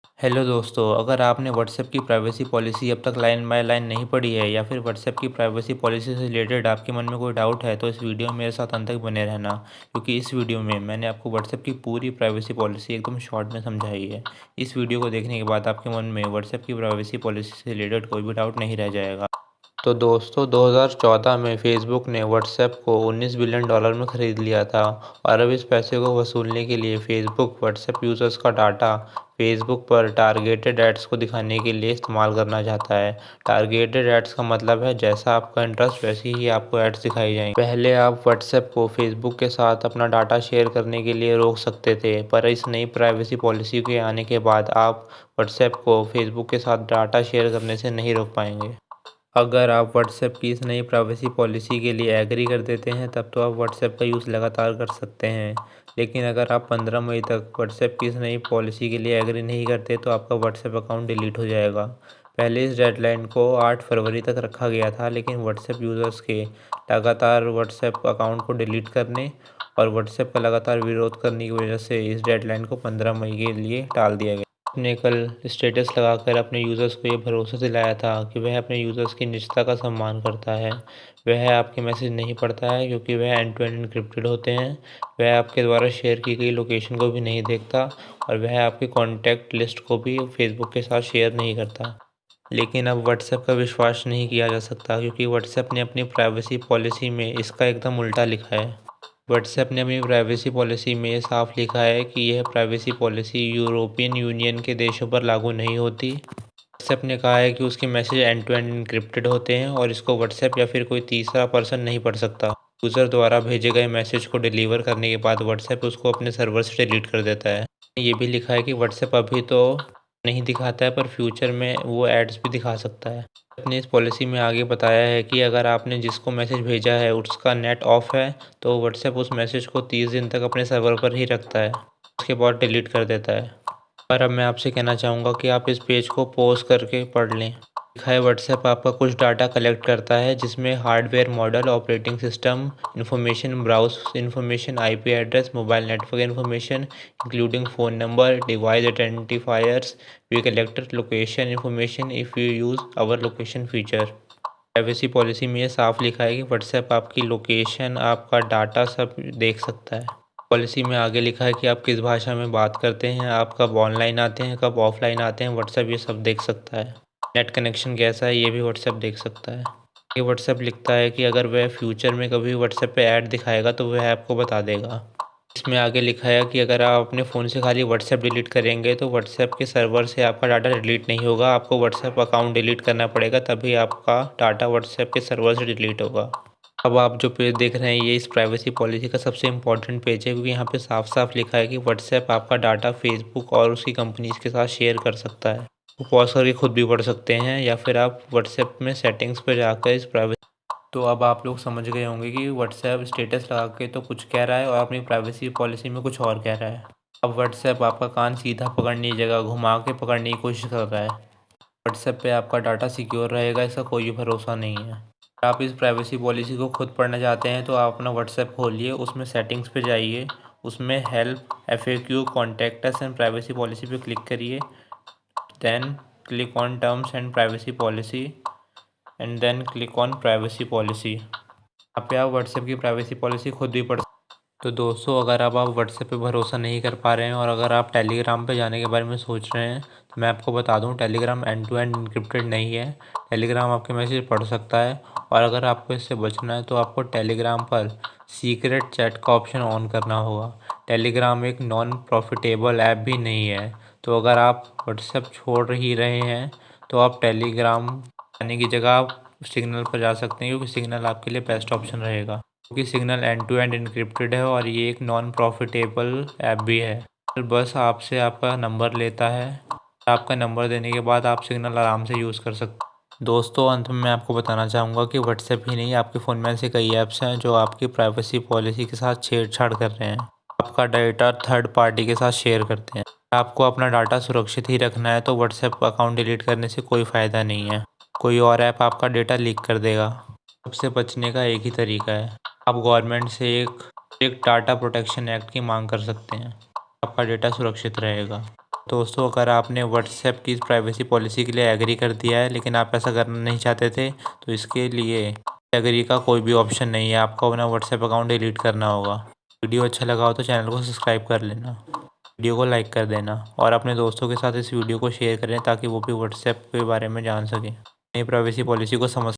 Hello दोस्तों, अगर आपने व्हाट्सएप की प्राइवेसी पॉलिसी अब तक लाइन बाय लाइन नहीं पढ़ी है या फिर व्हाट्सएप की प्राइवेसी पॉलिसी से रिलेटेड आपके मन में कोई डाउट है तो इस वीडियो में मेरे साथ अंत तक बने रहना, क्योंकि इस वीडियो में मैंने आपको व्हाट्सएप की पूरी प्राइवेसी पॉलिसी एकदम शॉर्ट में समझाई है। इस वीडियो को देखने के बाद आपके मन में व्हाट्सएप की प्राइवेसी पॉलिसी से रिलेटेड कोई भी डाउट नहीं रह जाएगा। तो दोस्तों, 2014 में फेसबुक ने व्हाट्सएप को $19 बिलियन में ख़रीद लिया था और अब इस पैसे को वसूलने के लिए फेसबुक व्हाट्सएप यूज़र्स का डाटा फेसबुक पर टारगेटेड एड्स को दिखाने के लिए इस्तेमाल करना चाहता है। टारगेटेड एड्स का मतलब है जैसा आपका इंटरेस्ट वैसे ही आपको एड्स दिखाई जाएंगे। पहले आप व्हाट्सएप को फेसबुक के साथ अपना डाटा शेयर करने के लिए रोक सकते थे, पर इस नई प्राइवेसी पॉलिसी के आने के बाद आप व्हाट्सएप को फेसबुक के साथ डाटा शेयर करने से नहीं रोक पाएंगे। अगर आप व्हाट्सएप की इस नई प्राइवेसी पॉलिसी के लिए एग्री कर देते हैं तब तो आप व्हाट्सएप का यूज़ लगातार कर सकते हैं। लेकिन अगर आप 15 मई तक व्हाट्सएप की इस नई पॉलिसी के लिए एग्री नहीं करते तो आपका व्हाट्सएप अकाउंट डिलीट हो जाएगा। पहले इस डेडलाइन को 8 फरवरी तक रखा गया था, लेकिन व्हाट्सएप यूज़र्स के लगातार व्हाट्सएप अकाउंट को डिलीट करने और व्हाट्सएप का लगातार विरोध करने की वजह से इस डेडलाइन को 15 मई के लिए टाल दिया गया। ने कल स्टेटस लगाकर अपने यूज़र्स को ये भरोसा दिलाया था कि वह अपने यूज़र्स की निजता का सम्मान करता है। वह आपके मैसेज नहीं पढ़ता है क्योंकि वह एंड टू एंड एन्क्रिप्टेड होते हैं। वह आपके द्वारा शेयर की गई लोकेशन को भी नहीं देखता और वह आपकी कॉन्टैक्ट लिस्ट को भी फेसबुक के साथ शेयर नहीं करता। लेकिन अब व्हाट्सएप का विश्वास नहीं किया जा सकता क्योंकि व्हाट्सएप ने अपनी प्राइवेसी पॉलिसी में इसका एकदम उल्टा लिखा है। व्हाट्सएप ने अपनी प्राइवेसी पॉलिसी में ये साफ लिखा है कि यह प्राइवेसी पॉलिसी यूरोपियन यूनियन के देशों पर लागू नहीं होती। व्हाट्सएप ने कहा है कि उसके message end to end encrypted होते हैं और इसको व्हाट्सएप या फिर कोई तीसरा पर्सन नहीं पढ़ सकता। यूज़र द्वारा भेजे गए मैसेज को डिलीवर करने के बाद व्हाट्सएप उसको अपने सर्वर से डिलीट कर देता है। ये भी लिखा है कि व्हाट्सएप अभी तो नहीं दिखाता है, पर फ्यूचर में वो एड्स भी दिखा सकता है। अपने इस पॉलिसी में आगे बताया है कि अगर आपने जिसको मैसेज भेजा है उसका नेट ऑफ है तो व्हाट्सएप उस मैसेज को 30 दिन तक अपने सर्वर पर ही रखता है, उसके बाद डिलीट कर देता है। पर अब मैं आपसे कहना चाहूँगा कि आप इस पेज को पॉज करके पढ़ लें। लिखा है व्हाट्सएप आपका कुछ डाटा कलेक्ट करता है जिसमें hardware model, operating system information, browse information, IP address, mobile network information including phone number, device identifiers. We collect location information if you use our location feature. Privacy policy में ये साफ लिखा है कि WhatsApp आपकी लोकेशन, आपका data सब देख सकता है। पॉलिसी में आगे लिखा है कि आप किस भाषा में बात करते हैं, आप कब ऑनलाइन आते हैं, कब ऑफलाइन आते हैं, व्हाट्सएप ये सब देख सकता है। नेट कनेक्शन कैसा है ये भी व्हाट्सएप देख सकता है। ये व्हाट्सएप लिखता है कि अगर वह फ्यूचर में कभी व्हाट्सएप पे ऐड दिखाएगा तो वह आपको बता देगा। इसमें आगे लिखा है कि अगर आप अपने फ़ोन से खाली व्हाट्सएप डिलीट करेंगे तो व्हाट्सएप के सर्वर से आपका डाटा डिलीट नहीं होगा, आपको व्हाट्सएप अकाउंट डिलीट करना पड़ेगा, तभी आपका डाटा व्हाट्सएप के सर्वर से डिलीट होगा। अब आप जो पेज देख रहे हैं ये इस प्राइवेसी पॉलिसी का सबसे इम्पोर्टेंट पेज है, क्योंकि यहाँ पे साफ साफ लिखा है कि व्हाट्सएप आपका डाटा फेसबुक और उसकी कंपनीज के साथ शेयर कर सकता है। वो पॉज करके खुद भी पढ़ सकते हैं या फिर आप व्हाट्सएप में सेटिंग्स पर जाकर इस प्राइवेसी। तो अब आप लोग समझ गए होंगे कि व्हाट्सएप स्टेटस लगा के तो कुछ कह रहा है और अपनी प्राइवेसी पॉलिसी में कुछ और कह रहा है। अब व्हाट्सएप आपका कान सीधा पकड़ने की जगह घुमा के पकड़ने की कोशिश कर रहा है। व्हाट्सएप पे आपका डाटा सिक्योर रहेगा, इसका कोई भरोसा नहीं है। अगर आप इस प्राइवेसी पॉलिसी को खुद पढ़ना चाहते हैं तो आप अपना व्हाट्सएप खोलिए, उसमें सेटिंग्स पे जाइए, उसमें help, FAQ, contact us and privacy policy पे क्लिक करिए। Then click on terms and privacy policy and then click on privacy policy. यहाँ पे आप व्हाट्सएप की प्राइवेसी पॉलिसी खुद भी पढ़। तो दोस्तों, अगर अब आप व्हाट्सएप पे भरोसा नहीं कर पा रहे हैं और अगर आप टेलीग्राम पे जाने के बारे में सोच रहे हैं तो मैं आपको बता दूं, Telegram end to end encrypted नहीं है। टेलीग्राम आपके मैसेज पढ़ सकता है और अगर आपको इससे बचना है तो आपको टेलीग्राम पर सीक्रेट चैट का ऑप्शन ऑन करना होगा। टेलीग्राम एक नॉन प्रॉफिटेबल ऐप भी नहीं है, तो अगर आप व्हाट्सएप छोड़ ही रहे हैं तो आप टेलीग्राम जाने की जगह आप सिग्नल पर जा सकते हैं, क्योंकि सिग्नल आपके लिए बेस्ट ऑप्शन रहेगा, क्योंकि Signal end to end encrypted है और ये एक नॉन प्रॉफिटेबल ऐप भी है। तो बस आपसे आपका नंबर लेता है, आपका नंबर देने के बाद आप सिग्नल आराम से यूज़ कर सकते हैं। दोस्तों, अंत में मैं आपको बताना चाहूँगा कि व्हाट्सएप ही नहीं, आपके फ़ोन में ऐसे कई ऐप्स हैं जो आपकी प्राइवेसी पॉलिसी के साथ छेड़छाड़ कर रहे हैं, आपका डाटा थर्ड पार्टी के साथ शेयर करते हैं। आपको अपना डाटा सुरक्षित ही रखना है तो व्हाट्सएप अकाउंट डिलीट करने से कोई फ़ायदा नहीं है, कोई और ऐप आपका डेटा लीक कर देगा। सबसे बचने का एक ही तरीका है, आप गवर्नमेंट से एक डाटा प्रोटेक्शन एक्ट की मांग कर सकते हैं, आपका डेटा सुरक्षित रहेगा। दोस्तों, अगर आपने व्हाट्सएप की प्राइवेसी पॉलिसी के लिए एग्री कर दिया है लेकिन आप ऐसा करना नहीं चाहते थे, तो इसके लिए एग्री का कोई भी ऑप्शन नहीं है। आपको अपना व्हाट्सएप अकाउंट डिलीट करना होगा। वीडियो अच्छा लगा हो तो चैनल को सब्सक्राइब कर लेना, वीडियो को लाइक कर देना और अपने दोस्तों के साथ इस वीडियो को शेयर करें ताकि वो भी व्हाट्सएप के बारे में जान सकें, नई प्राइवेसी पॉलिसी को समझ